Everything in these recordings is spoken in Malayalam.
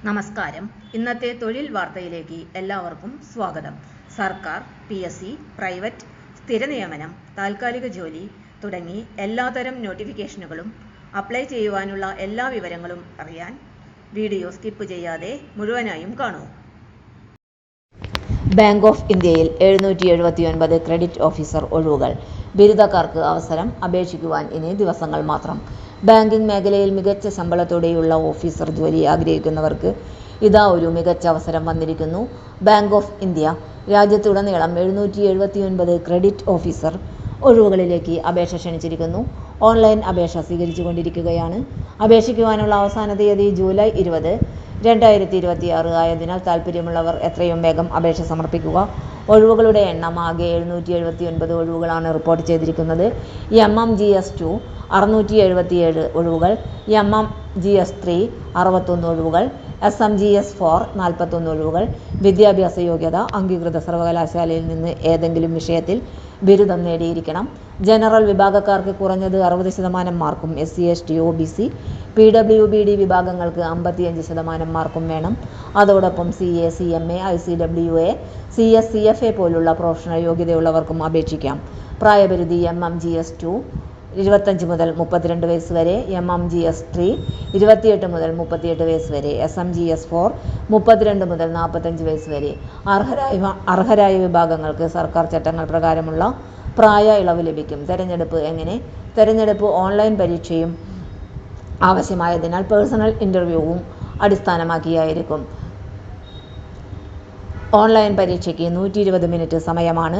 നമസ്കാരം. ഇന്നത്തെ തൊഴിൽ വാർത്തയിലേക്ക് എല്ലാവർക്കും സ്വാഗതം. സർക്കാർ, PSC, പ്രൈവറ്റ്, സ്ഥിര നിയമനം, താൽക്കാലിക ജോലി തുടങ്ങി എല്ലാത്തരം നോട്ടിഫിക്കേഷനുകളും അപ്ലൈ ചെയ്യുവാനുള്ള എല്ലാ വിവരങ്ങളും അറിയാൻ വീഡിയോ സ്കിപ്പ് ചെയ്യാതെ മുഴുവനായും കാണൂ. ബാങ്ക് ഓഫ് ഇന്ത്യയിൽ 779 ക്രെഡിറ്റ് ഓഫീസർ ഒഴിവുകൾ. ബിരുദക്കാർക്ക് അവസരം. അപേക്ഷിക്കുവാൻ ഇനി ദിവസങ്ങൾ മാത്രം. ബാങ്കിംഗ് മേഖലയിൽ മികച്ച ശമ്പളത്തോടെയുള്ള ഓഫീസർ ജോലി ആഗ്രഹിക്കുന്നവർക്ക് ഇതാ ഒരു മികച്ച അവസരം വന്നിരിക്കുന്നു. ബാങ്ക് ഓഫ് ഇന്ത്യ രാജ്യത്തുടനീളം 779 ക്രെഡിറ്റ് ഓഫീസർ ഒഴിവുകളിലേക്ക് അപേക്ഷ ക്ഷണിച്ചിരിക്കുന്നു. ഓൺലൈൻ അപേക്ഷ സ്വീകരിച്ചുകൊണ്ടിരിക്കുകയാണ്. അപേക്ഷിക്കുവാനുള്ള അവസാന തീയതി ജൂലൈ 20, 2026 ആയതിനാൽ താൽപ്പര്യമുള്ളവർ എത്രയും വേഗം അപേക്ഷ സമർപ്പിക്കുക. ഒഴിവുകളുടെ എണ്ണം ആകെ 779 ഒഴിവുകളാണ് റിപ്പോർട്ട് ചെയ്തിരിക്കുന്നത്. MMGS2 677 ഒഴിവുകൾ, MMGS3 61 ഒഴിവുകൾ, SMGS4 41 ഒഴിവുകൾ. വിദ്യാഭ്യാസ യോഗ്യത അംഗീകൃത സർവകലാശാലയിൽ നിന്ന് ഏതെങ്കിലും വിഷയത്തിൽ ബിരുദം നേടിയിരിക്കണം. ജനറൽ വിഭാഗക്കാർക്ക് കുറഞ്ഞത് 60% മാർക്കും, SC, ST, OBC, PWBD വിഭാഗങ്ങൾക്ക് 55% മാർക്കും വേണം. അതോടൊപ്പം CA, CMA, ICWA, CS, CFA പോലുള്ള പ്രൊഫഷണൽ യോഗ്യതയുള്ളവർക്കും അപേക്ഷിക്കാം. പ്രായപരിധി MMGS2 25 മുതൽ 32 വയസ്സ് വരെ, MMGS3 28 മുതൽ 38 വയസ്സ് വരെ, SMGS4 32 മുതൽ 45 വയസ്സ് വരെ. അർഹരായ വിഭാഗങ്ങൾക്ക് സർക്കാർ ചട്ടങ്ങൾ പ്രകാരമുള്ള പ്രായ ഇളവ് ലഭിക്കും. തെരഞ്ഞെടുപ്പ് എങ്ങനെ? തെരഞ്ഞെടുപ്പ് ഓൺലൈൻ പരീക്ഷയും ആവശ്യമായതിനാൽ പേഴ്സണൽ ഇൻ്റർവ്യൂവും അടിസ്ഥാനമാക്കിയായിരിക്കും. ഓൺലൈൻ പരീക്ഷയ്ക്ക് 120 മിനിറ്റ് സമയമാണ്.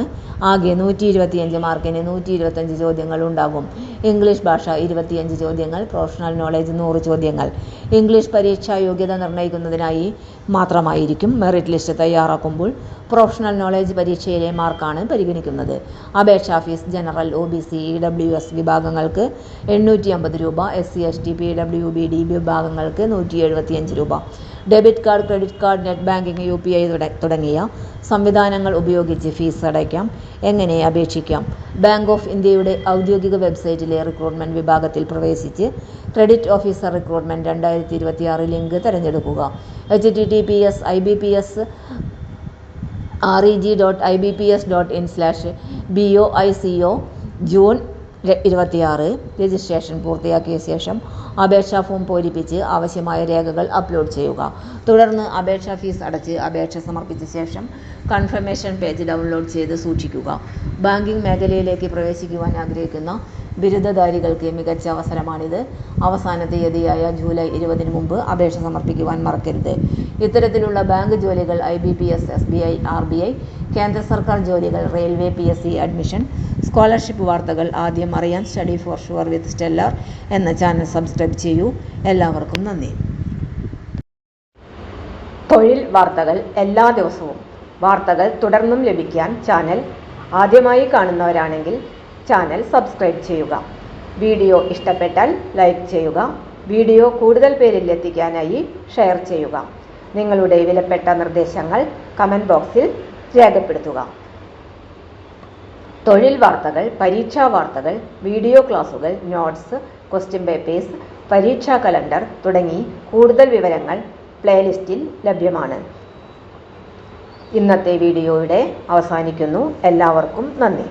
ആകെ 125 മാർക്കിന് 125 ചോദ്യങ്ങൾ ഉണ്ടാകും. ഇംഗ്ലീഷ് ഭാഷ 25 ചോദ്യങ്ങൾ, പ്രൊഫഷണൽ നോളേജ് 100 ചോദ്യങ്ങൾ. ഇംഗ്ലീഷ് പരീക്ഷാ യോഗ്യത നിർണ്ണയിക്കുന്നതിനായി മാത്രമായിരിക്കും മെറിറ്റ് ലിസ്റ്റ് തയ്യാറാക്കുമ്പോൾ പ്രൊഫഷണൽ നോളേജ് പരീക്ഷയിലെ മാർക്കാണ് പരിഗണിക്കുന്നത്. അപേക്ഷാ ഫീസ് ജനറൽ, OBC, EWS വിഭാഗങ്ങൾക്ക് 850 രൂപ, SC, ST, PWBD വിഭാഗങ്ങൾക്ക് 175 രൂപ. Debit card, credit card, net banking, UPI തുടങ്ങിയ സംവിധാനങ്ങൾ ഉപയോഗിച്ച് ഫീസ് അടയ്ക്കാം. എങ്ങനെ അപേക്ഷിക്കാം? ബാങ്ക് ഓഫ് ഇന്ത്യയുടെ ഔദ്യോഗിക വെബ്സൈറ്റിലെ റിക്രൂട്ട്മെന്റ് വിഭാഗത്തിൽ പ്രവേശിച്ച് ക്രെഡിറ്റ് ഓഫീസർ റിക്രൂട്ട്മെന്റ് 2026 ലിങ്ക് തിരഞ്ഞെടുക്കുക. https://reg.ibps.in/BOICO ജൂൺ 26 രജിസ്ട്രേഷൻ പൂർത്തിയാക്കിയ ശേഷം അപേക്ഷാ ഫോം പൂരിപ്പിച്ച് ആവശ്യമായ രേഖകൾ അപ്ലോഡ് ചെയ്യുക. തുടർന്ന് അപേക്ഷാ ഫീസ് അടച്ച് അപേക്ഷ സമർപ്പിച്ച ശേഷം കൺഫർമേഷൻ പേജ് ഡൗൺലോഡ് ചെയ്ത് സൂക്ഷിക്കുക. ബാങ്കിംഗ് മേഖലയിലേക്ക് പ്രവേശിക്കുവാൻ ആഗ്രഹിക്കുന്ന ബിരുദധാരികൾക്ക് മികച്ച അവസരമാണിത്. അവസാന തീയതിയായ ജൂലൈ 20 മുമ്പ് അപേക്ഷ സമർപ്പിക്കുവാൻ മറക്കരുത്. ഇത്തരത്തിലുള്ള ബാങ്ക് ജോലികൾ, IBPS, SBI, RBI, കേന്ദ്ര സർക്കാർ ജോലികൾ, റെയിൽവേ, PSC അഡ്മിഷൻ, സ്കോളർഷിപ്പ് വാർത്തകൾ ആദ്യം അറിയാൻ study for sure with stellar എന്ന ചാനൽ സബ്സ്ക്രൈബ് ചെയ്യൂ. എല്ലാവർക്കും നന്ദി. തൊഴിൽ വാർത്തകൾ എല്ലാ ദിവസവും. വാർത്തകൾ തുടർന്നും ലഭിക്കാൻ ചാനൽ ആദ്യമായി കാണുന്നവരാണെങ്കിൽ ചാനൽ സബ്സ്ക്രൈബ് ചെയ്യുക. വീഡിയോ ഇഷ്ടപ്പെട്ടാൽ ലൈക്ക് ചെയ്യുക. വീഡിയോ കൂടുതൽ പേരിൽ എത്തിക്കാനായി ഷെയർ ചെയ്യുക. നിങ്ങളുടെ വിലപ്പെട്ട നിർദ്ദേശങ്ങൾ കമൻറ്റ് ബോക്സിൽ രേഖപ്പെടുത്തുക. തൊഴിൽ വാർത്തകൾ, പരീക്ഷാ വാർത്തകൾ, വീഡിയോ ക്ലാസുകൾ, നോട്ട്സ്, ക്വസ്റ്റ്യൻ പേപ്പേഴ്സ്, പരീക്ഷാ കലണ്ടർ തുടങ്ങി കൂടുതൽ വിവരങ്ങൾ പ്ലേലിസ്റ്റിൽ ലഭ്യമാണ്. ഇന്നത്തെ വീഡിയോയുടെ അവസാനിക്കുന്നു. എല്ലാവർക്കും നന്ദി.